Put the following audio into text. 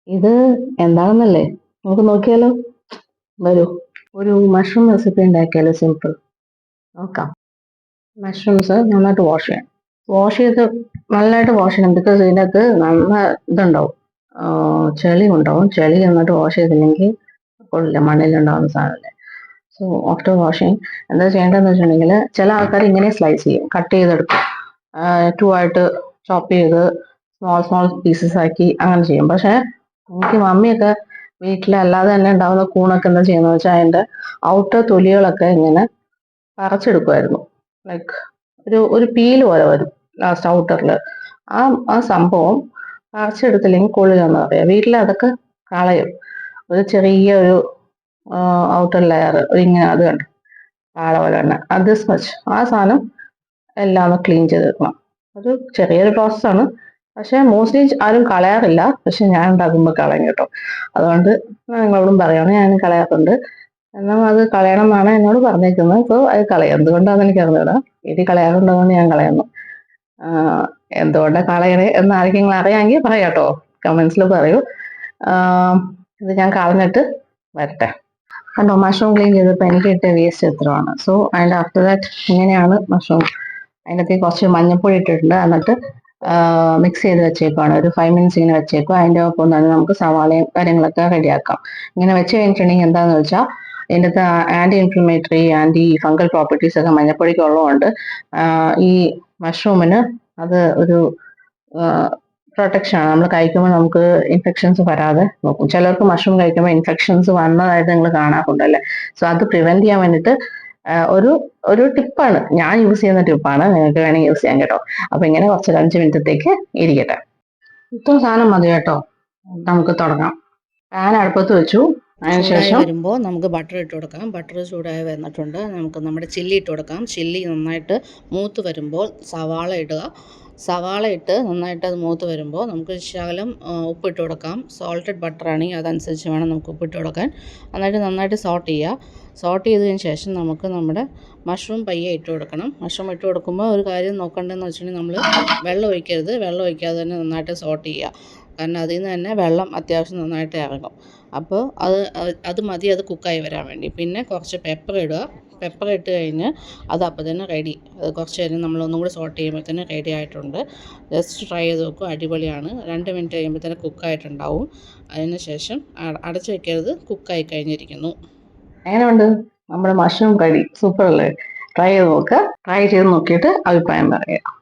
ഇത് എന്താണെന്നല്ലേ, നമുക്ക് നോക്കിയാലോ? വരൂ, ഒരു മഷ്റൂം റെസിപ്പി ഉണ്ടാക്കിയാലോ? സിമ്പിൾ. നോക്കാം. മഷ്റൂംസ് നന്നായിട്ട് വാഷ് ചെയ്യാം. വാഷ് ചെയ്ത് നല്ലതായിട്ട് വാഷ് ചെയ്യണം, ബിക്കോസ് ഇതിനകത്ത് നല്ല ഇതുണ്ടാവും, ചെളി ഉണ്ടാവും. ചെളി നന്നായിട്ട് വാഷ് ചെയ്തില്ലെങ്കിൽ കൊള്ളില്ല, മണ്ണിലുണ്ടാവുന്ന സാധനമല്ലേ. സോ ആഫ്റ്റർ വാഷിങ് എന്താ ചെയ്യേണ്ടതെന്ന് വെച്ചിട്ടുണ്ടെങ്കിൽ, ചില ആൾക്കാർ ഇങ്ങനെ സ്ലൈസ് ചെയ്യും, കട്ട് ചെയ്തെടുക്കും, ടു ആയിട്ട് ചോപ്പ് ചെയ്ത് സ്മോൾ സ്മോൾ പീസസ് ആക്കി അങ്ങനെ ചെയ്യും. പക്ഷെ എനിക്ക് മമ്മിയൊക്കെ വീട്ടിലല്ലാതെ തന്നെ ഉണ്ടാവുന്ന കൂണൊക്കെ എന്താ ചെയ്യുന്നത് വെച്ചാൽ അതിന്റെ ഔട്ടർ തൊലികളൊക്കെ ഇങ്ങനെ പറിച്ചെടുക്കുമായിരുന്നു. ലൈക്ക് ഒരു പീല് പോലെ വരും ലാസ്റ്റ് ഔട്ടറിൽ. ആ ആ സംഭവം പറിച്ചെടുത്തില്ലെങ്കിൽ കൊള്ളില്ല എന്ന് പറയാം. വീട്ടിൽ അതൊക്കെ കളയും. ഒരു ചെറിയ ഒരു ഔട്ടർ ലെയർ ഇങ്ങനെ അത് കണ്ടു പാള പോലെ തന്നെ, അത് മച്ച് ആ സാധനം എല്ലാം ഒന്ന് ക്ലീൻ ചെയ്തെടുക്കണം. ഒരു ചെറിയൊരു പ്രോസസ്സാണ്, പക്ഷെ മോസ്റ്റ്ലി ആരും കളയാറില്ല. പക്ഷെ ഞാൻ ഉണ്ടാക്കുമ്പോൾ കളയും കേട്ടോ. അതുകൊണ്ട് ഞാൻ നിങ്ങളോടും പറയുകയാണ്, ഞാൻ കളയാറുണ്ട്. എന്നാൽ അത് കളയണം എന്നാണ് എന്നോട് പറഞ്ഞേക്കുന്നത്. സോ അത് കളയാം. എന്തുകൊണ്ടാണെന്ന് എനിക്ക് അറിഞ്ഞൂടാ. വീട്ടിൽ കളയാറുണ്ടോന്ന് ഞാൻ കളയുന്നു. എന്തുകൊണ്ടാണ് കളയണേ എന്ന് ആർക്കെങ്കിലും അറിയാമെങ്കിൽ പറയാം കേട്ടോ, കമന്റ്സിൽ പറയൂ. ഇത് ഞാൻ കളഞ്ഞിട്ട് വരട്ടെ. കണ്ടോ, മഷ്റൂം ക്ലീൻ ചെയ്തപ്പോൾ എനിക്ക് കിട്ടിയ വേസ്റ്റ് എത്രയാണ്. സോ അതിൻ്റെ ആഫ്റ്റർ ദാറ്റ് ഇങ്ങനെയാണ് മഷ്റൂം. അതിനകത്ത് കുറച്ച് മഞ്ഞൾപ്പൊടി ഇട്ടിട്ടുണ്ട്. എന്നിട്ട് മിക്സ് ചെയ്ത് വെച്ചേക്കുവാണ്. ഒരു 5 minutes ഇങ്ങനെ വെച്ചേക്കും. അതിൻ്റെ ഒപ്പം തന്നെ നമുക്ക് സവാളയും കാര്യങ്ങളൊക്കെ റെഡിയാക്കാം. ഇങ്ങനെ വെച്ച് കഴിഞ്ഞിട്ടുണ്ടെങ്കിൽ എന്താണെന്ന് വെച്ചാൽ ഇതിൻ്റെ അകത്ത് anti inflammatory, anti fungal properties ഒക്കെ മഞ്ഞൾപ്പൊടിക്ക് ഉള്ളതുകൊണ്ട് ഈ മഷ്റൂമിന് അത് ഒരു പ്രൊട്ടക്ഷനാണ്. നമ്മൾ കഴിക്കുമ്പോൾ നമുക്ക് ഇൻഫെക്ഷൻസ് വരാതെ നോക്കും. ചിലർക്ക് മഷ്റൂം കഴിക്കുമ്പോൾ ഇൻഫെക്ഷൻസ് വന്നതായിട്ട് നിങ്ങൾ കാണാറുണ്ടല്ലേ. സോ അത് പ്രിവെന്റ് ചെയ്യാൻ വേണ്ടിയിട്ട് ഒരു ഒരു ടിപ്പാണ്, ഞാൻ യൂസ് ചെയ്യുന്ന ടിപ്പാണ്. നിങ്ങൾക്ക് വേണമെങ്കിൽ യൂസ് ചെയ്യാൻ കേട്ടോ. അപ്പൊ ഇങ്ങനെ കുറച്ച് 5 മിനിറ്റത്തേക്ക് ഇരിക്കട്ടെ. ഇത്ര സാധനം മതി കേട്ടോ. നമുക്ക് തുടങ്ങാം. പാൻ അടുപ്പത്ത് വെച്ചു. ചൂടായി അതിനുശേഷം വരുമ്പോൾ നമുക്ക് ബട്ടർ ഇട്ട് കൊടുക്കാം. ബട്ടർ ചൂടായി വന്നിട്ടുണ്ട്. നമുക്ക് നമ്മുടെ ചില്ലി ഇട്ട് കൊടുക്കാം. ചില്ലി നന്നായിട്ട് മൂത്ത് വരുമ്പോൾ സവാള ഇടുക. സവാള ഇട്ട് നന്നായിട്ട് അത് മൂത്ത് വരുമ്പോൾ നമുക്ക് ശകലം ഉപ്പിട്ട് കൊടുക്കാം. സോൾട്ടഡ് ബട്ടർ ആണെങ്കിൽ അതനുസരിച്ച് വേണം നമുക്ക് ഉപ്പിട്ട് കൊടുക്കാൻ. എന്നിട്ട് നന്നായിട്ട് സോട്ട് ചെയ്യുക. സോട്ട് ചെയ്തതിന് ശേഷം നമുക്ക് നമ്മുടെ മഷ്റൂം പയ്യെ ഇട്ട് കൊടുക്കണം. മഷ്റൂം ഇട്ട് കൊടുക്കുമ്പോൾ ഒരു കാര്യം നോക്കേണ്ടതെന്ന് വെച്ചിട്ടുണ്ടെങ്കിൽ നമ്മൾ വെള്ളം ഒഴിക്കരുത്. വെള്ളം ഒഴിക്കാതെ തന്നെ നന്നായിട്ട് സോട്ട് ചെയ്യുക. കാരണം അതിൽ നിന്ന് തന്നെ വെള്ളം അത്യാവശ്യം നന്നായിട്ട് ഇറങ്ങും. അപ്പോൾ അത് മതി, അത് കുക്കായി വരാൻ വേണ്ടി. പിന്നെ കുറച്ച് പെപ്പർ ഇടുക. പെപ്പർ ഇട്ട് കഴിഞ്ഞ് അത് അപ്പോൾ തന്നെ റെഡി. അത് കുറച്ച് നേരം നമ്മളൊന്നും കൂടി സോട്ട് ചെയ്യുമ്പോൾ തന്നെ റെഡി ആയിട്ടുണ്ട്. ജസ്റ്റ് ട്രൈ ചെയ്ത് നോക്കും, അടിപൊളിയാണ്. 2 മിനിറ്റ് കഴിയുമ്പോൾ തന്നെ കുക്കായിട്ടുണ്ടാവും. അതിന് ശേഷം അടച്ചു വയ്ക്കരുത്, കുക്കായി കഴിഞ്ഞിരിക്കുന്നു. എങ്ങനെയുണ്ട് നമ്മുടെ മഷ്റൂം കറി? സൂപ്പർ അല്ലേ? ട്രൈ ചെയ്ത് നോക്കുക. ട്രൈ ചെയ്ത് നോക്കിയിട്ട് അഭിപ്രായം പറയുക.